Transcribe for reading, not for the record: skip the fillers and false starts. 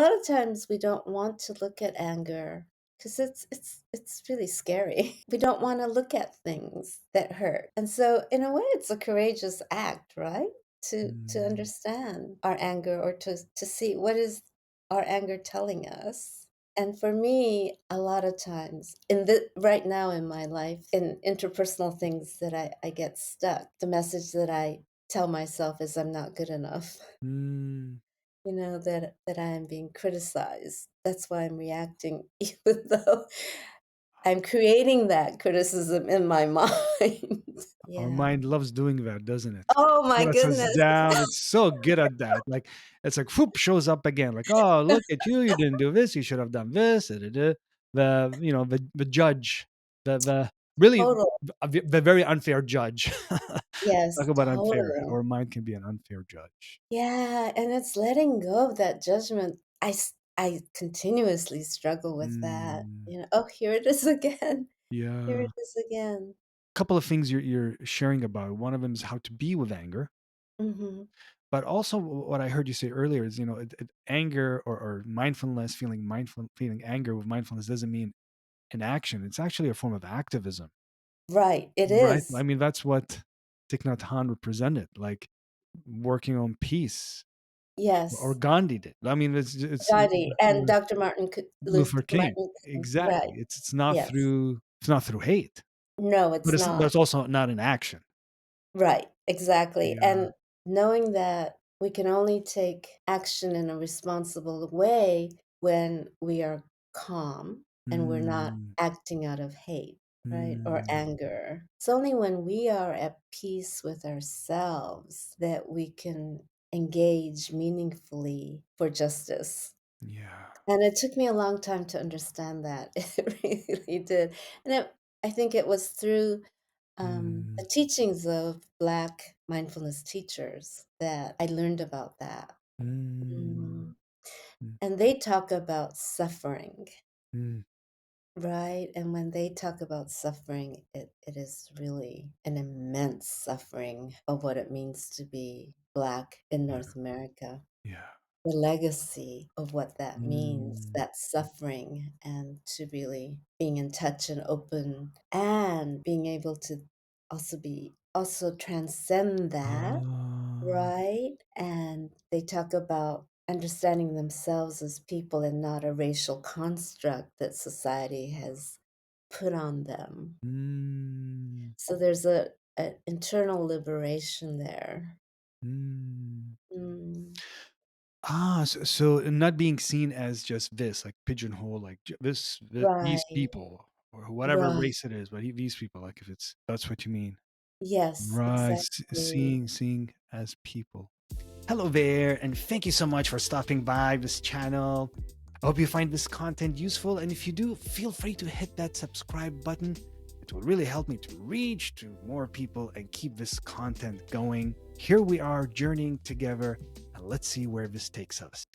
lot of times we don't want to look at anger because it's really scary. We don't want to look at things that hurt. And so in a way it's a courageous act, right? To Mm, understand our anger or to see what is our anger telling us. And for me, a lot of times in the right now in my life, in interpersonal things that I get stuck, the message that I tell myself is I'm not good enough. mm. That I am being criticized. That's why I'm reacting, even though I'm creating that criticism in my mind. Our Yeah. mind loves doing that, doesn't it? Oh my Puts us goodness. down. It's so good at that. Like it's like whoop shows up again. Like, oh, look at you. You didn't do this. You should have done this. Da, da, da. The judge, the really Total. the very unfair judge. Talk Yes, about unfair. totally. Our mind can be an unfair judge. Yeah, and it's letting go of that judgment. I continuously struggle with that. Mm, Oh, here it is again. Here yeah. it is again. Couple of things you're sharing about. One of them is how to be with anger. Mhm. But also, what I heard you say earlier is, anger or mindfulness, feeling anger with mindfulness doesn't mean inaction. It's actually a form of activism, Right, it right? I is. mean, that's what Thich Nhat Hanh represented, like working on peace, or Yes. Gandhi did. I mean, Gandhi and or Dr. Luther King. Martin King. Exactly. Right. Yes. It's not through hate, No, but it's not. it's also not in action. Right, exactly, Yeah. and knowing that we can only take action in a responsible way when we are calm and we're not Mm, acting out of hate, right, or mm, anger. It's only when we are at peace with ourselves that we can engage meaningfully for justice. yeah. And it took me a long time to understand that. It really did. And I think it was through Mm, the teachings of Black mindfulness teachers that I learned about that. mm, Mm. mm, And they talk about suffering, mm. right? And when they talk about suffering, it is really an immense suffering of what it means to be Black in Yeah. North America. Yeah. The legacy of what that means, Mm, that suffering, and to really being in touch and open and being able to also transcend that, ah, right? And they talk about understanding themselves as people and not a racial construct that society has put on them. mm, So there's a internal liberation there. mm. Mm, So not being seen as just this, like pigeonhole, like these right, people or whatever right. race it is, but these people, like if it's that's what you mean, Yes, right? exactly. Seeing as people. Hello there, and thank you so much for stopping by this channel. I hope you find this content useful, and if you do, feel free to hit that subscribe button. It will really help me to reach to more people and keep this content going. Here we are journeying together, and let's see where this takes us.